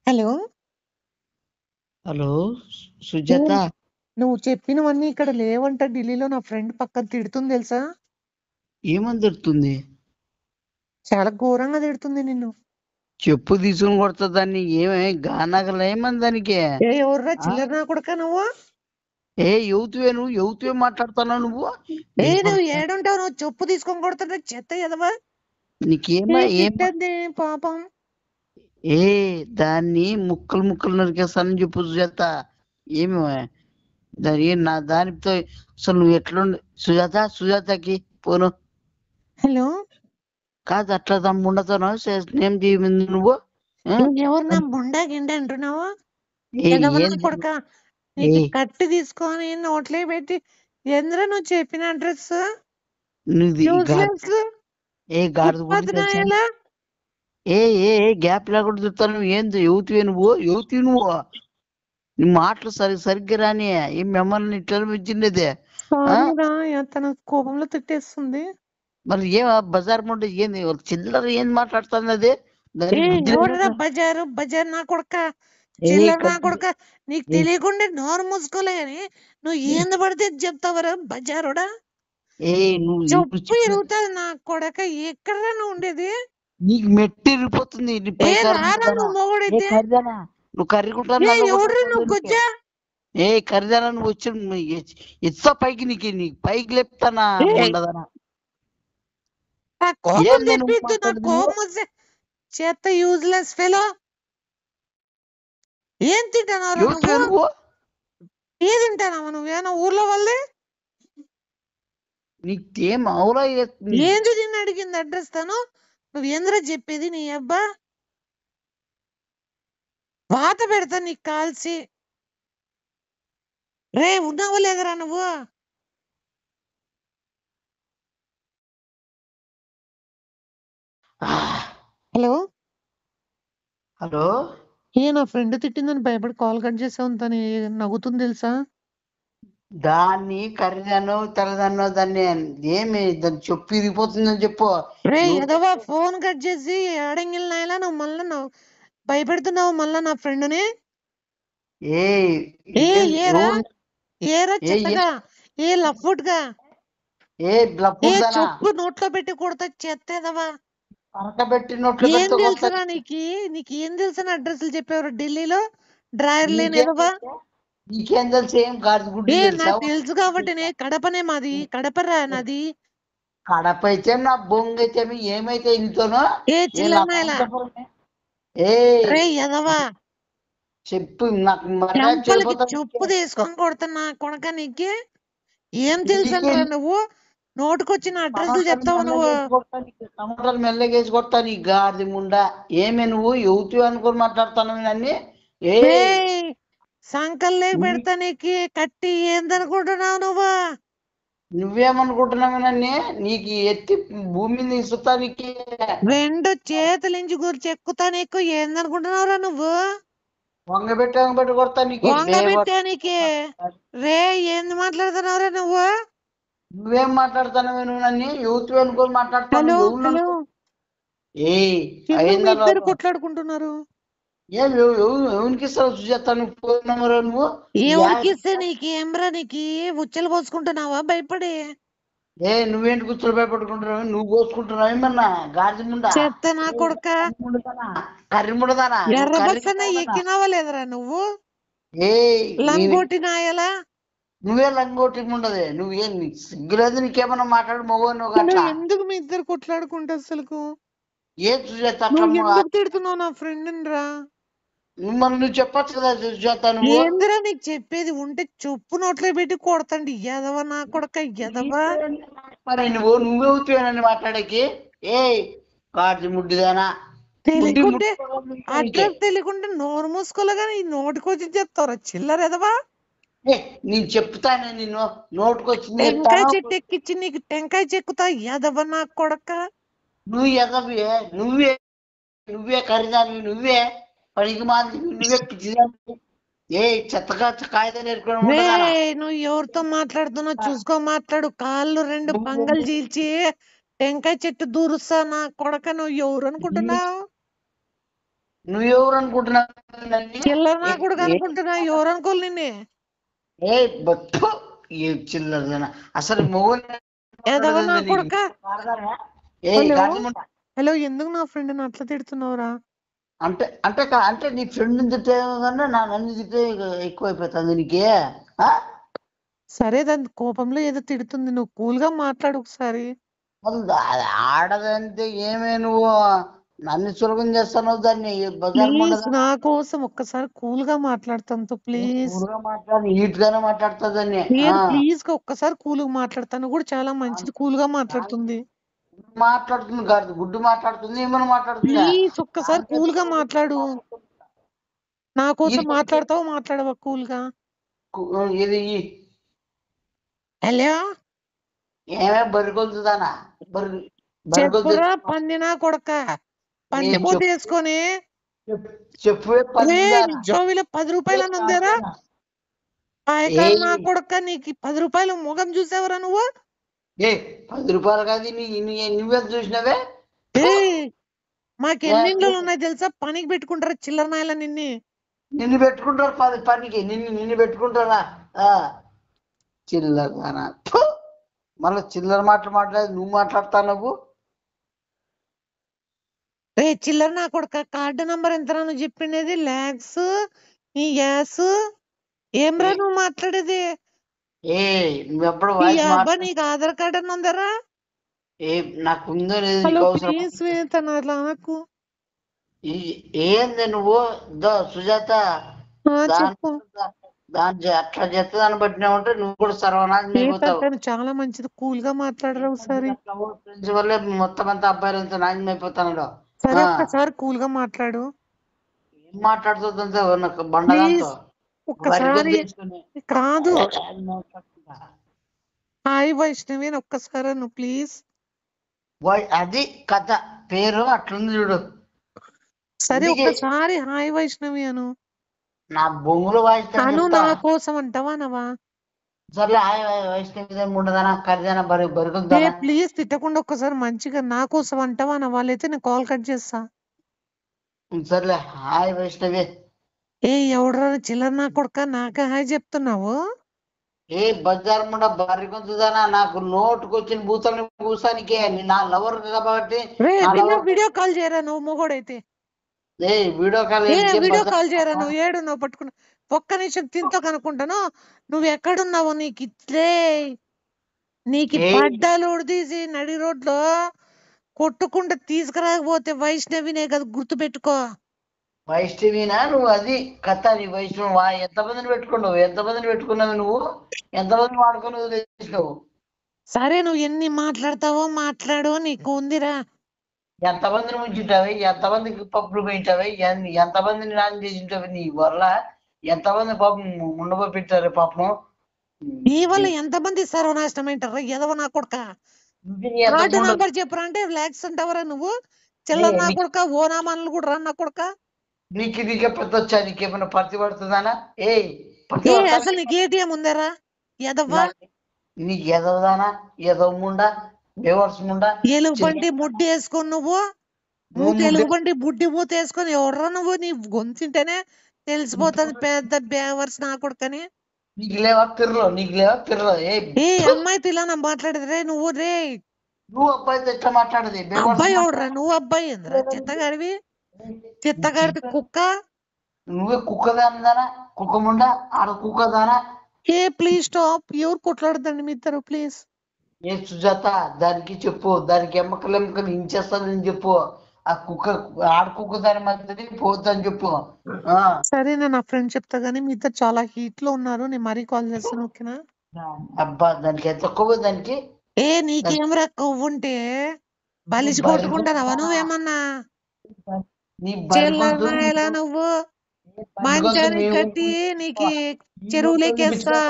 Hello! Hello! Sujatha. ఏం నువ్వు చెప్పినవన్నీ ఇక్కడ లేవంట. ఢిల్లీలో నా ఫ్రెండ్ పక్కన తిడుతుంది తెలుసా? ఏమని తిడుతుంది? చాలా ఘోరంగా తిడుతుంది నిన్ను. చెప్పు తీసుకొని కొడతా దాన్ని. ఏమే గానగలు ఏమని దానికి? ఎవర్రా ఆ? చిల్లర నా కొడుకా నువ్వు? నువ్వు మాట్లాడుతున్నావు నువ్వు? నువ్వు ఏడుంటావు? నువ్వు చెప్పు తీసుకొని కొడుతుంటే చెత్త ఎదవా. నీకేమా ఏం తిట్టద్దే పాపం. దాన్ని ముక్కలు ముక్కలు నరికేస్తానని చెప్పు సుజాత. ఏమి దానితో అసలు నువ్వు ఎట్లుండి సుజాతకి పోను. హలో! కాదు అట్లా తమ్ముండతాను ఏం చేయమంది నువ్వు? ఎవరు నా బుండా గిండ అంటున్నావు? ఏం కొడుక నీకు కట్టి తీసుకొని నోట్లే పెట్టి ఎందులో నువ్వు చెప్పిన అడ్రస్ గ్యాప్ లేకుండా చెప్తాను. ఏంది నువ్వు మాటలు సరిగ్గా రాని. ఏం మిమ్మల్ని ఇట్లా ఇచ్చినదే తన కోపంలో తిట్టేస్తుంది. మరి ఏం బజార్ ముందు ఏంది చిల్లర ఏంది మాట్లాడుతుంది అది? బజార్ నా కొడుక చిల్లర నా కొడుక. నీకు తెలియకుండా నోరు మూసుకోలే గాని నువ్వు ఏంది పడితే చెప్తావరా బజారుడా? చెప్పు ఎరుగుతుంది నా కొడక. ఎక్కడ నువ్వు ఉండేది? నీకు మెట్టి ఇరిగిపోతుంది. నువ్వు కర్రీకుంటాను. ఎవరు నువ్వు కొచ్చా? కరిదానా నువ్వు వచ్చి ఎత్తా పైకి నీకు పైకి లేపుతానా ఉండదనా? చేత యూజ్లెస్ ఫెలో. ఏం తింటానా నువ్వు? ఏ తింటానమ్మా నువ్వేనా ఊర్లో వాళ్ళే? నీకేం అవులా? ఏంది తిని అడిగింది అడ్రస్ తను? నువ్వేంద్రా చెప్పేది నీ అబ్బా? వాత పెడతా నీకు కాల్చి. రే ఉన్నావా లేదరా నువ్వు? హలో! హలో! నా ఫ్రెండ్ తిట్టిందని భయపడి కాల్ కట్ చేసావు. తను నవ్వుతుంది తెలుసా? దాన్ని కర్రీదానో తెల్లదానో దాన్ని ఏమి దాన్ని చెప్పు ఇరిగిపోతుందని చెప్పు. ఏదోవా ఫోన్ కట్ చేసి ఆడంగిల్ నాయలా నువ్వు మళ్ళా నువ్వు భయపెడుతున్నావు మళ్ళా నా ఫ్రెండ్ని. చెప్పు నోట్లో పెట్టి కొడతా చెత్తేదవా. ఏం తెలుసురా నీకేం తెలుసు? అడ్రస్లు చెప్పేవారు ఢిల్లీలో డ్రాయర్ లేనిదవా? నీకేం తెలుసు? ఏం గాడిగుడ్డి నాకు తెలుసు కాబట్టి కడపనే మాది. కడపరా నాది. కడప అయితే నా బొంగ అయితే ఏమైతే ఇంతోనో చెప్పు. నాకు చెప్పు తీసుకొని కొడుతున్నా కొడక. నీకు ఏం తెలుసు అంటారా నువ్వు? నోటుకొచ్చిన అడ్రస్లు చెప్తావు నువ్వు. టమాటాలు మెల్లగేసి కొడతా నీ గాడిది ముండా. ఏమే నువ్వు యువతి అనుకుని మాట్లాడుతున్నావు అన్ని? సంకల్లే పెడతా నీకు కట్టి. ఏందనుకుంటున్నావు నువ్వు? నువ్వేమనుకుంటున్నావునని నీకు ఎత్తి భూమి మీద ఇసుతా. నీకు 2 చేతుల నుంచి గురించి ఎక్కుతా. నీకు ఏందనుకుంటున్నావురా నువ్వు? వంగబెట్టి కొడతా నీకు. రే ఏంది మాట్లాడుతున్నావురా నువ్వు? నువ్వేం మాట్లాడుతున్నావు? నువ్వు యువతి అనుకోని మాట్లాడుతున్నావు. కొట్లాడుకుంటున్నారు. ఎవరికి ఇస్తావు సుజాత? నువ్వు ఎవరికి ఇస్తే నీకేమ్రా? నీకు ఉచ్చలు పోసుకుంటున్నావా భయపడి? నువ్వేంటి కూర్చొని భయపడుకుంటున్నావు? నువ్వు కోసుకుంటున్నావు ఏమన్నా గాడిద ముండా? చెత్త నా కొడుక. కర్రీ ముండదానా? ఎక్కినావా లేదరా నువ్వు? లంగోటి నాయలా. నువ్వే లంగోటి ఉండదు. నువ్వేం సిగ్గులేదు నీకేమన్నా మాట్లాడు మగ. ఎందుకు మీ ఇద్దరు కొట్లాడుకుంటా అసలు? ఏం సుజాత తిడుతున్నావు నా ఫ్రెండ్ రా? మిమ్మల్ని నువ్వు చెప్పచ్చు కదా సుజాత. ఏందిరా నీకు చెప్పేది ఉంటే చెప్పు నోట్లో పెట్టి కొడతండి. ఎదవా నా కొడక ఎదవా. నువ్వే అవుతానని మాట్లాడేకి. కాటి ముడ్డిదానా? అడ్రస్ తెలియకుండా నోరు మూసుకోలే గానీ నోటికొచ్చి చెప్తారా చిల్లర ఎదవా? నేను చెప్తాను. నిన్ను నోటుకొచ్చింది టెంకాయ చెట్టు ఎక్కిచ్చి నీకు టెంకాయ చెక్కుతా ఎదవ నా కొడక. నువ్వు ఎదవే. నువ్వే ఖరీదాన్ని. నువ్వే పనికి మాది. నువ్వే పిచ్చిదాన్ని. చెత్తగా కాగితం నేర్చుకోవడం. నువ్వు ఎవరితో మాట్లాడుతున్నావు చూసుకో మాట్లాడు. కాళ్ళు 2 పంగలు చీల్చి టెంకాయ చెట్టు దూరుస్తా నా కొడక. నువ్వు ఎవరు అనుకుంటున్నావు? నువ్వెవరు అనుకుంటున్నావు నన్ను? చిల్లర నా కొడుకు అనుకుంటున్నా, ఎవరు అనుకోవాలి నిన్నే? ఏ బొత్తు ఏ చిల్లరదన అసలు మొగోని ఏదవ నా నీకు కొడుక. ఏ హలో గాడిదముండ. హలో, ఎందుకు నా ఫ్రెండ్ అట్లా తిడుతున్నావురా? అంటే అంటే అంటే నీ ఫ్రెండ్ తిట్టే కన్నా నా నన్ను తిట్టే ఎక్కువైపోతుంది నీకే. సరే, దాని కోపంలో ఏదో తిడుతుంది, నువ్వు కూల్ గా మాట్లాడు ఒకసారి. అది ఆడదంటే ఏమే నువ్వు నన్ను సులభం చేస్తున్నావు దాన్ని బజార్ ప్లీజ్ మండదా. నా కోసం ఒక్కసారి కూల్ గా మాట్లాడతాను ప్లీజ్. ఊరుగా మాట్లాడి నీట్ గానే మాట్లాడుతుందని. లేదు, ప్లీజ్ గా ఒక్కసారి కూల్ గా మాట్లాడతాను కూడా, చాలా మంచిది, కూల్ గా మాట్లాడుతుంది. మాట్లాడుతుంది కాదు, గుడ్డు మాట్లాడుతుంది, ఏమైనా మాట్లాడుతుందా? ప్లీజ్ ఒక్కసారి కూల్ గా మాట్లాడు. నా కోసం మాట్లాడతావా మాట్లాడవా కూల్ గా? ఇది హలో, ఏమే బరికొలుతుందానా? చెప్పురా పందినా కొడక, పందిపోటు వేసుకొని. చెప్పు జోవిలో 10 రూపాయలు ఉందేరా? పాయకాలు నా కొడక, నీకు 10 రూపాయలు ముఖం చూసావరా నువ్వు? 10 రూపాయలు కాదు, నువ్వెంత చూసినావే? మాకు ఎన్ని ఇండ్లు ఉన్నాయి తెలుసా? పనికి పెట్టుకుంటారా చిల్లర నాయల నిన్ను పెట్టుకుంటారు పనికి, నిన్ను పెట్టుకుంటారా? చిల్లర మళ్ళీ చిల్లర మాట్లాడేది నువ్వు మాట్లాడతా నువ్వు. రే చిల్లర నా కొడుక, కార్డు నంబర్ ఎంత నువ్వు చెప్పిండేది? లాక్స్ నీ గ్యాస్ ఏమ్రా నువ్వు మాట్లాడేది? నువ్వెప్పుడు నీకు ఆధార్ కార్డు అని ఉందరా? నాకు ఉందో లేదు నాకు. ఏంది నువ్వు సుజాత చెప్పు. దాని అట్లా చెత్తదాన్ని పట్టినావంటే నువ్వు కూడా సర్వనాశనం అయిపోతావు. చాలా మంచిది, కూల్ గా మాట్లాడరా ఒకసారి. ఫ్రెండ్స్ వల్లే మొత్తం అంతా అబ్బాయిలంతా నాశనం అయిపోతాను. సరే, ఒక్కసారి కూల్ గా మాట్లాడు. ఏం మాట్లాడుతుందంటే నాకు బండదాంతో ఒక్కసారి కాదు. హాయ్ వైష్ణవి ఒక్కసారి నువ్వు ప్లీజ్. అది కథ పేరు అట్లుంది చూడు. సరే, ఒక్కసారి హాయ్ వైష్ణవి అను. నా బొంగులు వాయిస్తాను నా కోసం అంటావా నవా? సర్లే హాయ్ వైష్ణవి ఉండదానా ఖరీదైనా బరుగుందా? ప్లీజ్ తిట్టకుండా ఒక్కసారి మంచిగా నా కోసం అంటావా నవా? అయితే నేను కాల్ కట్ చేస్తా. సర్లే హాయ్ వైష్ణవి. ఎవడరా చిల్లర నా కొడుక, నాకే హాయ్ చెప్తున్నావు? బజార్ ముండ బరిగొంతుదానా, నాకు నోటుకొచ్చిన భూతాన్ని పూసానికే నా లవర్ కాబట్టి. వీడియో కాల్ చేయరా నువ్వు మొగోడైతే? వీడియో కాల్ చేయరా నువ్వు? ఏడున్నావు పట్టుకున్నా? ఒక్క నిమిషం తింతో కనుక్కుంటాను. నువ్వు ఎక్కడున్నావు? నీకు పడ్డాలు తీసి నడి రోడ్లో కొట్టుకుంటూ తీసుకురాకపోతే వైష్ణవినే కదా, గుర్తు పెట్టుకో. వైష్ణవినా నువ్వు? అది కథ నీ వైష్ణవి. ఎంతమందిని పెట్టుకున్నావు నువ్వు? ఎంతమందిని వాడుకొని వదిలేసినావు? సరే, నువ్వు ఎన్ని మాట్లాడతావో మాట్లాడు, నీకు ఉందిరా. ఎంతమందిని ఉంచుంటావే, ఎంతమందికి పప్పులు పోయింటావే, ఎంతమందిని నాశనం చేసింటావే నీ వల్ల? ఎంతమంది పాపం ఉండబోపెట్టారు పాపం. నీ వల్ల ఎంతమంది సర్వనాశనం ఏంటారా ఎదవ నా కొడుక? కార్డు నంబర్ చెప్పురా అంటే లాక్స్ అంటావరా నువ్వు? చిల్లర నా కొడుక, ఓనామానులు కూడా రా నా కొడుక. నీకే పెద్ద వచ్చా? నీకేమన్నా పరిచి పడుతుందానా? అసలు నీకు ఏటీఎం ఉందరా ఎదవ్వా? నీకు ఎదవదానా? ఎదవముండా బేవర్స్ ముండా ఎలుగుబంటి ముడ్డి వేసుకొని నువ్వు ఎలుగుబంటి బుడ్డి మూత వేసుకొని ఎవడరా నువ్వు? నీ గొంతుంటేనే తెలిసిపోతుంది పెద్ద బేవర్స్ నా కొడుకని. నీకు లేవా పిర్రలో? అమ్మాయితో ఇలా మాట్లాడేది రే నువ్వు? నువ్వు అబ్బాయితో ఎట్లా మాట్లాడేది? అబ్బాయి ఎవడరా? నువ్వు అబ్బాయి ఏంద్రా? చిత్తగాడివి, చిత్తగాడివి కుక్క. నువ్వే కుక్కదానా? కుక్క ముండా ఆడ కుక్కదానా? Please stop. ఎవరు కొట్లాడదండి మీ ఇద్దరు ప్లీజ్. సుజాత దానికి చెప్పు, దానికి ఎమ్మకలు ఇంచేస్తానని చెప్పు. ఆ కుక్క ఆడ కుక్క దాని మధ్య పోద్దని చెప్పు. సరే, నేను నా ఫ్రెండ్ చెప్తా గానీ మీ ఇద్దరు చాలా హీట్ లో ఉన్నారు, నేను మరీ కాల్ చేస్తాను ఓకేనా? అబ్బా దానికి ఎంత కొవ్వు దానికి? నీకేమరా కొవ్వు ఉంటే బలిసి కొట్టుకుంటానవా నువ్వేమన్నా? నువ్వు మంచానికి కట్టి నీకు చెరువులేకేస్తా.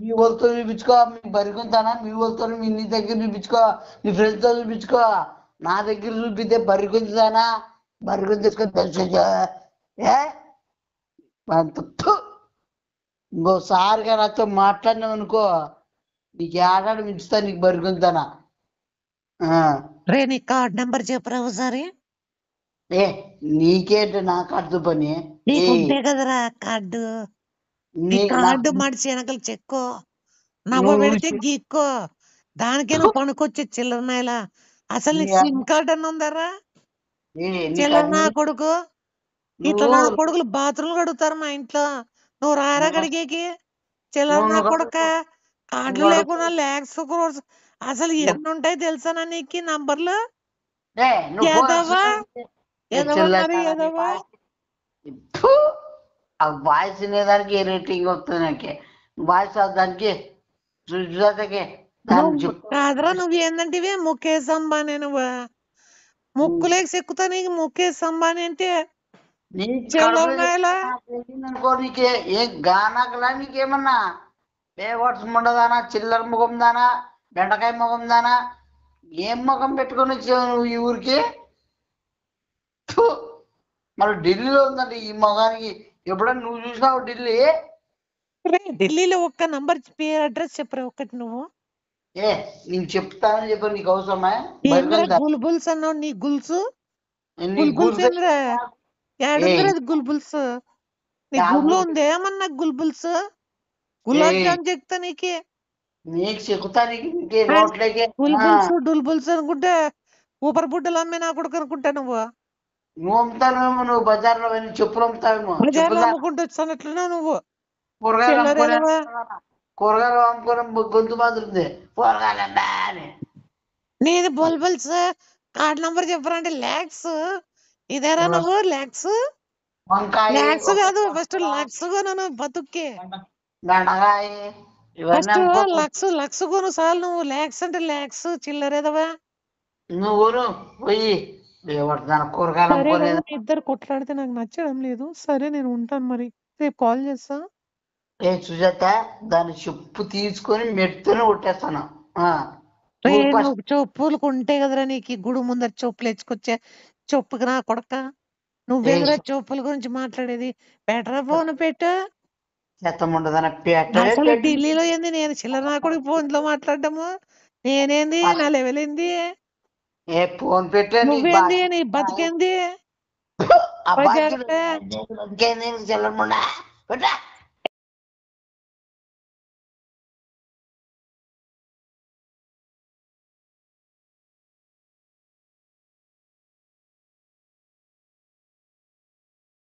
మీ వాళ్ళతో చూపించుకో, మీ బరిగుంతానా? మీ వాళ్ళతో నీ దగ్గర చూపించుకో, నీ ఫ్రెండ్స్ తో చూపించుకో. నా దగ్గర చూపితే బరిగుంతానా? బరిగుంత తీసుకొని తెలుసు. ఇంకోసారిగా నాతో మాట్లాడినావు అనుకో, నీకు ఏడాడు మించుతా, నీకు బరిగుంతానా. నీ కార్డ్ నెంబర్ చెప్పరా ఒకసారి? ఏ నీకేంటి నా కార్డు పని? నీకుంటే కదరా కార్డు. నీ కార్డు మడిచి వెనకలు చెక్కో, నవ్వ పెడితే గీక్కో, దానికే నువ్వు పనుకొచ్చే చిల్లరనాయలా. అసలు నీకు సిమ్ కార్డు అని ఉందరా? చిల్లర నా కొడుకు. ఇట్లా నా కొడుకులు బాత్రూమ్ కడుగుతారు మా ఇంట్లో. నువ్వు రారా గడిగేకి? చిల్లర నా కొడుక. కార్డు లేకుండా లాక్స్ క్రోర్స్ అసలు ఎన్ని ఉంటాయి తెలుసా నీకు నంబర్లు? ఎదవా ఎదవా మరి ఎదవా. ఆ వాయిస్ వినేదానికి రేటింగ్ వస్తుంది నాకే. వాయిస్ దానికి సుజాతకి కాదురా. నువ్వు ఏందంటే ముఖేష్ అంబానీ. నువ్వు ముక్కులేక చెక్కుతా నీకు ముఖేష్ అంబానీ అంటే అనుకో. నీకే ఏ గానాకలా నీకేమన్నా బేవర్స్ ఉండదానా? చిల్లర ముఖం దానా? బెండకాయ ముఖం దానా? ఏం ముఖం పెట్టుకొని వచ్చావు నువ్వు ఈ ఊరికి? మరి ఢిల్లీలో ఉందండి ఈ ముఖానికి. ఎప్పుడన్నా నువ్వు చూసినావు ఢిల్లీ? ఢిల్లీలో ఒక్క నంబర్ పేరు అడ్రస్ చెప్పరా ఒక్కటి నువ్వు? ఏ నీకు చెప్తానని చెప్పి నీకు అవసరమా? గుల్బుల్స్ అన్నావు. నీ గుల్స్ గుల్బుల్స్ గుల్బుల్స్ నీ గుళ్ళు ఉంది ఏమన్నా? గుల్బుల్స్ గులాబ్ జామ్ చెప్తా నీకే. నీకు చెక్కుతా. గుల్బుల్స్ డుల్బుల్స్ అనుకుంటే ఊపర్ బుడ్డలు అమ్మే నా కొడుకు అనుకుంటా నువ్వు. నువ్వు అమ్ముతావేమో. నువ్వు బజార్లో చెప్పులు అమ్ముతావేమో. బజార్లో అమ్ముకుంటూ వచ్చానట్లున్నా నువ్వు. కూరగాయలు అమ్ముకోవడం గొంతు మాదిరింది. కూరగాయలండి అని నీది బుల్బుల్స్. కార్డ్ నంబర్ చెప్పరంటే లాక్స్. ఇదేరా నువ్వు లాక్స్? లాక్స్ కాదు, ఫస్ట్ లక్స్ కొను బతుక్కి. ఫస్ట్ లక్స్ కొను చాలు. నువ్వు లాక్స్ అంటే లాక్స్ చిల్లరేదవా నువ్వు పోయి. ఇద్దరు కొట్లాడితే నాకు నచ్చడం లేదు. సరే నేను ఉంటాను మరి. రేపు కాల్ చేస్తా. సుజాత దాని చెప్పు తీసుకొని మెట్టునే కొట్టేస్తాను. చెప్పులు కొంటే కదరా నీకు గుడి ముందర చెప్పులు ఎచ్చుకొచ్చే. చెప్పుకి నా కొడక. నువ్వేదరా చెప్పుల గురించి మాట్లాడేది? బెటరా ఫోన్ పెట్టు. అసలు ఢిల్లీలో ఏంది? నేను చిల్లర నా కొడుకు ఫోన్ లో మాట్లాడము. నేనేంది? నా లెవెల్ ఏంది? ఫోన్ పెట్టే నువ్వేంది? నీ బతికేంది? చిల్లర